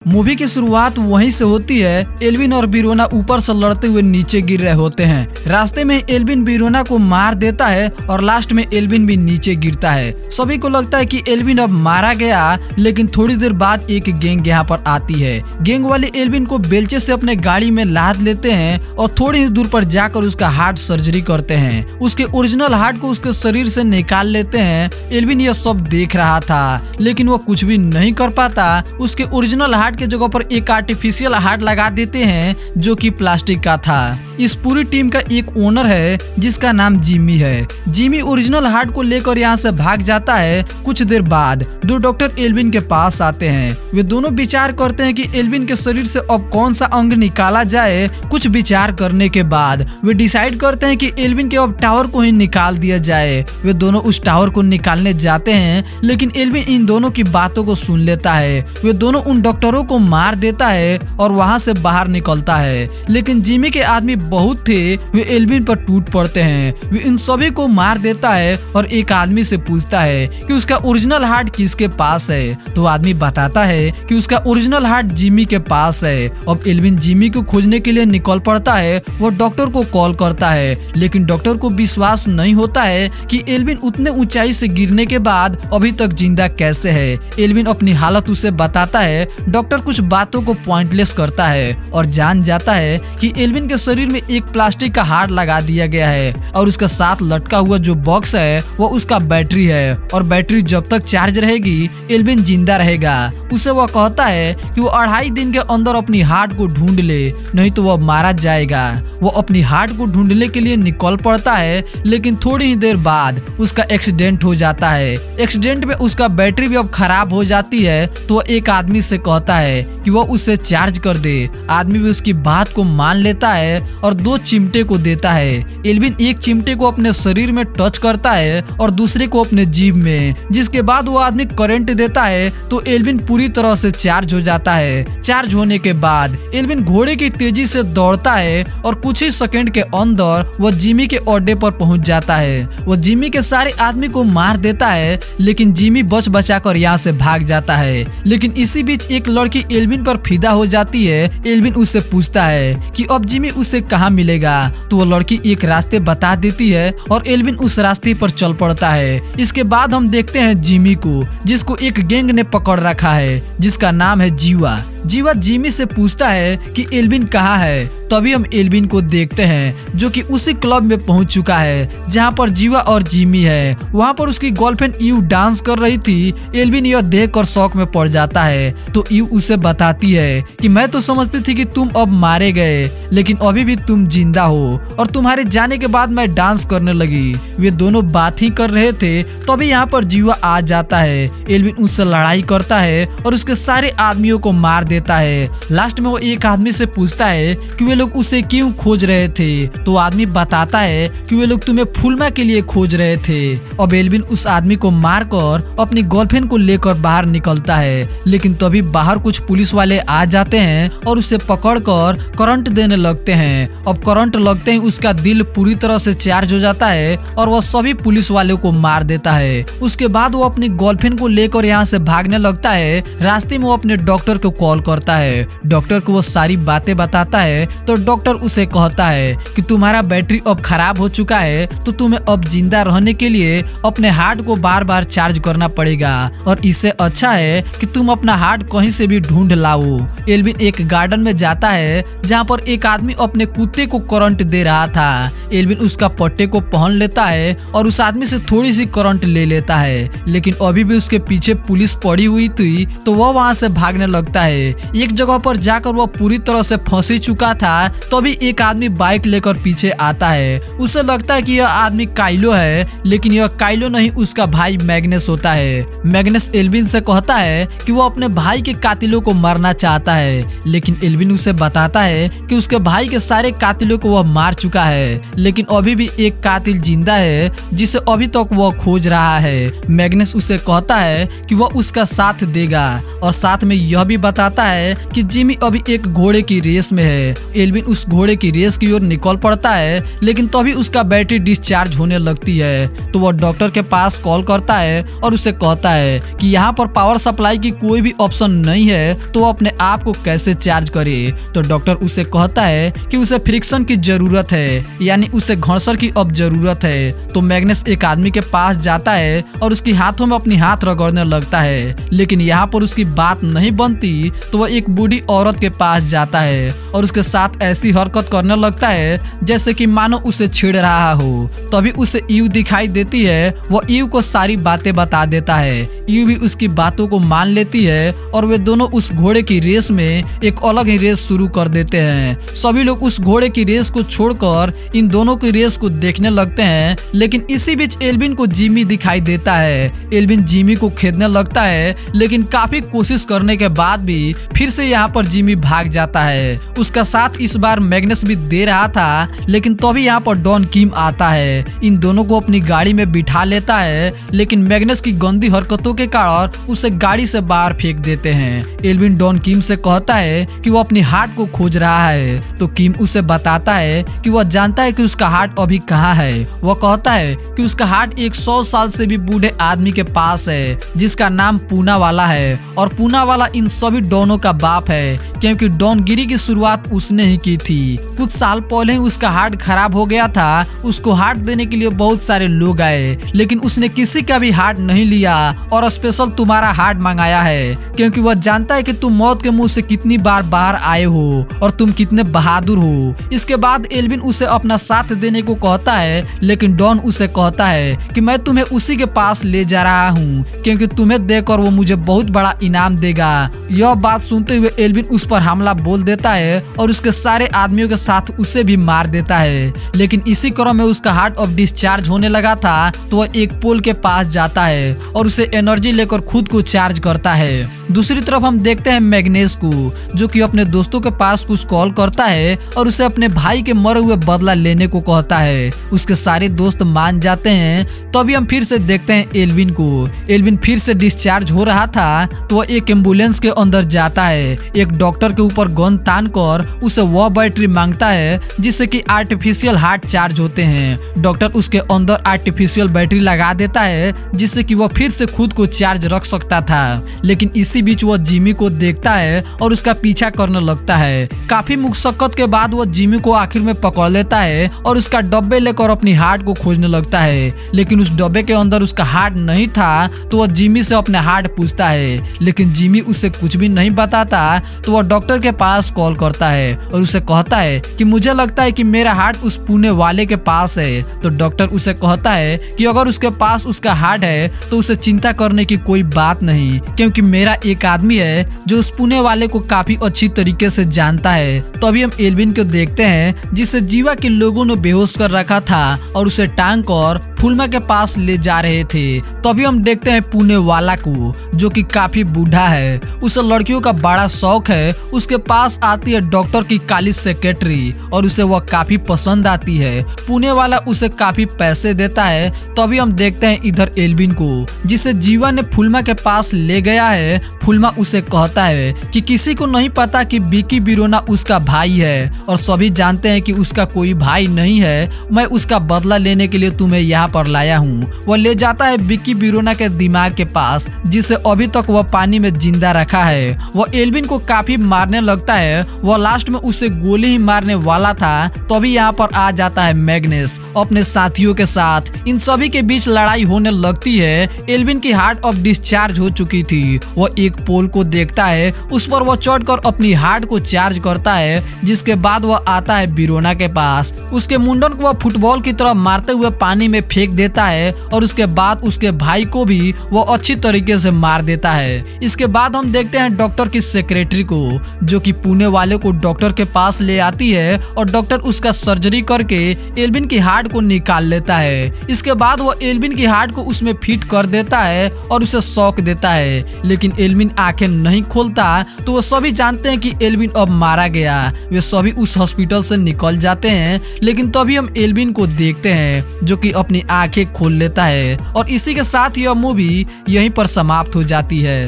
Movie की शुरुआत वहीं से होती है। एल्विन और बिरोना ऊपर से लड़ते हुए नीचे गिर रहे होते हैं। रास्ते में एल्विन बिरोना को मार देता है और लास्ट में एल्विन भी नीचे गिरता है। सभी को लगता है कि एल्विन अब मारा गया, लेकिन थोड़ी देर बाद एक गैंग यहाँ पर आती है। गैंग वाले एल्विन को बेलचे से अपने गाड़ी में लाद लेते हैं और थोड़ी ही दूर पर जाकर उसका हार्ट सर्जरी करते हैं। उसके ओरिजिनल हार्ट को उसके शरीर से निकाल लेते हैं। एल्विन यह सब देख रहा था, लेकिन वो कुछ भी नहीं कर पाता। उसके ओरिजिनल हार्ट के जगह पर एक आर्टिफिशियल हार्ट लगा देते हैं जो कि प्लास्टिक का था। इस पूरी टीम का एक ओनर है जिसका नाम जिमी है। जिमी ओरिजिनल हार्ट को लेकर यहाँ से भाग जाता है। कुछ देर बाद दो डॉक्टर एल्विन के पास आते हैं। वे दोनों विचार करते हैं कि एल्विन के शरीर से अब कौन सा अंग निकाला जाए। कुछ विचार करने के बाद वे डिसाइड करते हैं कि एल्विन के अब टावर को ही निकाल दिया जाए। वे दोनों उस टावर को निकालने जाते हैं, लेकिन एल्विन इन दोनों की बातों को सुन लेता है। वे दोनों उन डॉक्टरों को मार देता है और वहाँ से बाहर निकलता है। लेकिन जिमी के आदमी बहुत थे, वे एल्विन पर टूट पड़ते हैं। वे इन सभी को मार देता है और एक आदमी से पूछता है कि उसका ओरिजिनल हार्ट किसके पास है। तो आदमी बताता है कि उसका ओरिजिनल हार्ट जिमी के पास है। अब एल्विन जिमी को खोजने के लिए निकल पड़ता है। वो डॉक्टर को कॉल करता है, लेकिन डॉक्टर को विश्वास नहीं होता है कि एल्विन उतने ऊंचाई से गिरने के बाद अभी तक जिंदा कैसे है। एल्विन अपनी हालत उसे बताता है। डॉक्टर कुछ बातों को पॉइंटलेस करता है और जान जाता है कि एल्विन के शरीर में एक प्लास्टिक का हार्ट लगा दिया गया है और उसके साथ लटका हुआ जो बॉक्स है वो उसका बैटरी है, और बैटरी जब तक चार्ज रहेगी एल्विन जिंदा रहेगा। उसे वह कहता है कि वो 2.5 दिन के अंदर अपनी हार्ट को ढूंढ ले, नहीं तो वह मारा जाएगा। वो अपनी हार्ट को ढूंढने के लिए निकल पड़ता है, लेकिन थोड़ी ही देर बाद उसका एक्सीडेंट हो जाता है। एक्सीडेंट में उसका बैटरी भी अब खराब हो जाती है। तो वह एक आदमी से कहता है कि वह उसे चार्ज कर दे। आदमी भी उसकी बात को मान लेता है और 2 चिमटे को देता है। एल्विन एक चिमटे को अपने शरीर में टच करता है और दूसरे को अपने जीभ में, जिसके बाद वो आदमी करंट देता है। तो एल्विन पूरी तरह से चार्ज हो जाता है। चार्ज होने के बाद एल्विन घोड़े की तेजी से दौड़ता है और कुछ ही सेकंड के अंदर वह जिमी के अड्डे पर पहुंच जाता है। वो जिमी के सारे आदमी को मार देता है, लेकिन जिमी बच बचाकर यहाँ से भाग जाता है। लेकिन इसी बीच एक लड़की एल्विन पर फिदा हो जाती है। एल्विन उससे पूछता है कि अब जिमी उसे कहाँ मिलेगा। तो वो लड़की एक रास्ते बता देती है और एल्विन उस रास्ते पर चल पड़ता है। इसके बाद हम देखते हैं जिमी को, जिसको एक गैंग ने पकड़ रखा है जिसका नाम है जीवा। जीवा जिमी से पूछता है कि एल्विन कहाँ है। तभी हम एल्विन को देखते हैं जो कि उसी क्लब में पहुंच चुका है जहां पर जीवा और जिमी है। वहां पर उसकी गर्लफ्रेंड यू डांस कर रही थी। एल्विन यह देखकर शौक में पड़ जाता है। तो यू उसे बताती है कि मैं तो समझती थी कि तुम अब मारे गए, लेकिन अभी भी तुम जिंदा हो और तुम्हारे जाने के बाद मैं डांस करने लगी। वे दोनों बात ही कर रहे थे, तभी यहाँ पर जीवा आ जाता है। एल्विन उससे लड़ाई करता है और उसके सारे आदमियों को मार देता है। लास्ट में वो एक आदमी से पूछता है कि वे लोग उसे क्यों खोज रहे थे। तो आदमी बताता है कि वे लोग तुम्हें फुलमा के लिए खोज रहे थे। अब एल्विन उस आदमी को मारकर अपनी गर्लफ्रेंड को लेकर बाहर निकलता है, लेकिन तभी बाहर कुछ पुलिस वाले आ जाते हैं और उसे पकड़कर करंट देने लगते हैं। अब करंट लगते ही उसका दिल पूरी तरह से चार्ज हो जाता है और वह सभी पुलिस वालों को मार देता है। उसके बाद वो अपनी गर्लफ्रेंड को लेकर यहाँ से भागने लगता है। रास्ते में वो अपने डॉक्टर को कॉल करता है। डॉक्टर को वो सारी बातें बताता है। तो डॉक्टर उसे कहता है कि तुम्हारा बैटरी अब खराब हो चुका है, तो तुम्हें अब जिंदा रहने के लिए अपने हार्ट को बार बार चार्ज करना पड़ेगा, और इससे अच्छा है कि तुम अपना हार्ट कहीं से भी ढूंढ लाओ। एल्विन एक गार्डन में जाता है जहाँ पर एक आदमी अपने कुत्ते को करंट दे रहा था। एल्विन उसका पट्टे को पहन लेता है और उस आदमी से थोड़ी सी करंट ले लेता है, लेकिन अभी भी उसके पीछे पुलिस पड़ी हुई थी। तो वह वहाँ से भागने लगता है। एक जगह पर जाकर वह पूरी तरह से फंसी चुका था। तभी एक आदमी बाइक लेकर पीछे आता है। उसे लगता है कि यह आदमी काइलो है, लेकिन यह काइलो नहीं, उसका भाई मैग्नेस होता है। मैग्नेस एल्विन से कहता है कि वो अपने भाई के कातिलों को मारना चाहता है, लेकिन एल्विन उसे बताता है कि उसके भाई के सारे कातिलों को वह मार चुका है, लेकिन अभी भी एक कातिल जिंदा है जिसे अभी तक वह खोज रहा है। मैग्नेस उसे कहता है कि वह उसका साथ देगा और साथ में यह भी बताता बताता है कि जिमी अभी एक घोड़े की रेस में है। एल्विन उस घोड़े की रेस की ओर निकल पड़ता है, लेकिन तभी उसका बैटरी डिस्चार्ज होने लगती है। तो वह डॉक्टर के पास कॉल करता है और उसे कहता है कि यहाँ पर पावर सप्लाई की कोई भी ऑप्शन नहीं है, तो वो अपने आप को कैसे चार्ज करे। तो डॉक्टर उसे कहता है कि उसे फ्रिक्शन की जरूरत है, यानी उसे घर्षण की अब जरूरत है। तो मैग्नस एक आदमी के पास जाता है और उसके हाथों में अपनी हाथ रगड़ने लगता है, लेकिन यहाँ पर उसकी बात नहीं बनती। तो वह एक बूढ़ी औरत के पास जाता है और उसके साथ ऐसी हरकत करने लगता है जैसे कि मानो उसे छेड़ रहा हो। तभी उसे ईव दिखाई देती है। वह ईव को सारी बातें बता देता है। ईव भी उसकी बातों को मान लेती है और वे दोनों उस घोड़े की रेस में एक अलग ही रेस शुरू कर देते हैं। सभी लोग उस घोड़े की रेस को छोड़कर इन दोनों की रेस को देखने लगते हैं, लेकिन इसी बीच एल्विन को जिमी दिखाई देता है। एल्विन जिमी को खेदने लगता है, लेकिन काफी कोशिश करने के बाद भी फिर से यहाँ पर जिमी भाग जाता है। उसका साथ इस बार मैग्नस भी दे रहा था, लेकिन तभी यहाँ पर डॉन किम आता है। इन दोनों को अपनी गाड़ी में बिठा लेता है, लेकिन मैग्नस की गंदी हरकतों के कारण उसे गाड़ी से बाहर फेंक देते हैं। एल्विन डॉन किम से कहता है कि वो अपनी हार्ट को खोज रहा है। तो किम उसे बताता है कि वह जानता है कि उसका हार्ट अभी कहाँ है। वह कहता है कि उसका हार्ट 100 साल से भी बूढ़े आदमी के पास है, जिसका नाम पूना वाला है। और पूना वाला इन सभी डॉनों का बाप है, क्योंकि डॉनगिरी की शुरुआत उसने ही की थी। कुछ साल पहले ही उसका हार्ट खराब हो गया था। उसको हार्ट देने के लिए बहुत सारे लोग आए, लेकिन उसने किसी का भी हार्ट नहीं लिया और स्पेशल तुम्हारा हार्ट मंगाया है, क्योंकि वह जानता है कि तुम मौत के मुंह से कितनी बार बाहर आए हो और तुम कितने बहादुर हो। इसके बाद एल्विन उसे अपना साथ देने को कहता है, लेकिन डॉन उसे कहता है कि मैं तुम्हें उसी के पास ले जा रहा हूँ, क्योंकि तुम्हें देखकर वो मुझे बहुत बड़ा इनाम देगा। यह बात सुनते हुए एल्विन उस पर हमला बोल देता है और उसके सारे आदमियों के साथ उसे भी मार देता है। लेकिन इसी क्रम में उसका हार्ट अब डिस्चार्ज होने लगा था, तो वह एक पोल के पास जाता है और उसे एनर्जी लेकर खुद को चार्ज करता है। दूसरी तरफ हम देखते हैं मैग्नेस को, जो कि अपने दोस्तों के पास कुछ कॉल करता है और उसे अपने भाई के मरे हुए बदला लेने को कहता है। उसके सारे दोस्त मान जाते हैं। तभी हम फिर से देखते हैं एल्विन को। एल्विन फिर से डिस्चार्ज हो रहा था, तो वह एक एम्बुलेंस के अंदर जाता है। एक डॉक्टर के ऊपर गन तान कर उसे वह बैटरी मांगता है जिससे कि आर्टिफिशियल हार्ट चार्ज होते हैं। डॉक्टर उसके अंदर आर्टिफिशियल बैटरी लगा देता है, जिससे कि वह फिर से खुद को चार्ज रख सकता था। लेकिन इसी बीच वह जिमी को देखता है और उसका पीछा करने लगता है। काफी मुशक्कत के बाद वह जिमी को आखिर में पकड़ लेता है और उसका डब्बे लेकर अपनी हार्ट को खोजने लगता है। लेकिन उस डब्बे के अंदर उसका हार्ट नहीं था, तो वह जिमी से अपने हार्ट पूछता है, लेकिन जिमी उसे कुछ भी नहीं बताता। तो वह डॉक्टर के पास कॉल करता है और उसे कहता है कि मुझे लगता है कि मेरा हार्ट उस पुणे वाले के पास है। तो डॉक्टर उसे कहता है कि अगर उसके पास उसका हार्ट है तो उसे चिंता करने की कोई बात नहीं, क्योंकि मेरा एक आदमी है जो उस पुणे वाले को काफी अच्छी तरीके से जानता है। तभी हम एल्विन को देखते हैं, जिसे जीवा के लोगों ने बेहोश कर रखा था और उसे टांग कर फुलमा के पास ले जा रहे थे। तभी हम देखते हैं पुणे वाला को, जो कि काफी बूढ़ा है। उसे लड़कियों का बड़ा शौक है। उसके पास आती है डॉक्टर की काली सेक्रेटरी और उसे वह काफी पसंद आती है। पुणे वाला उसे काफी पैसे देता है। तभी हम देखते हैं इधर एल्विन को, जिसे जीवा ने फुलमा के पास ले गया है। फुलमा उसे कहता है कि किसी को नहीं पता कि विकी बिरोना उसका भाई है और सभी जानते हैं कि उसका कोई भाई नहीं है। मैं उसका बदला लेने के लिए तुम्हें यहाँ पर लाया हूँ। वह ले जाता है विकी बिरोना के दिमाग के पास, जिसे अभी तक वह पानी में जिंदा रखा है। वह एल्विन को काफी मारने लगता है। वह लास्ट में उसे गोली ही मारने वाला था। तभी यहाँ पर आ जाता है मैग्नेस अपने साथियों के साथ। इन सभी के बीच लड़ाई होने लगती है। एल्विन की हार्ट अब डिस्चार्ज हो चुकी थी। वह एक पोल को देखता है, उस पर वह चढ़कर अपनी हार्ट को चार्ज करता है। जिसके बाद वह आता है बिरोना के पास। उसके मुंडन को वह फुटबॉल की तरह मारते हुए पानी में फेंक देता है और उसके बाद उसके भाई को भी वह अच्छी तरीके से मार देता है। इसके बाद हम देखते हैं डॉक्टर की सेक्रेटरी को, जो कि पुणे वाले को डॉक्टर के पास ले आती है और डॉक्टर उसका सर्जरी करके एल्विन की हार्ट को निकाल लेता है। इसके बाद वह एल्विन की हार्ट को उसमें फिट कर देता है और उसे शॉक देता है। लेकिन एल्विन आंखें नहीं खोलता, तो वो सभी जानते हैं कि एल्विन अब मारा गया। वे सभी उस हॉस्पिटल से निकल जाते हैं। लेकिन तभी हम एल्विन को देखते हैं, जो कि अपनी आंखें खोल लेता है। और इसी के साथ यह मूवी यहीं पर समाप्त हो जाती है।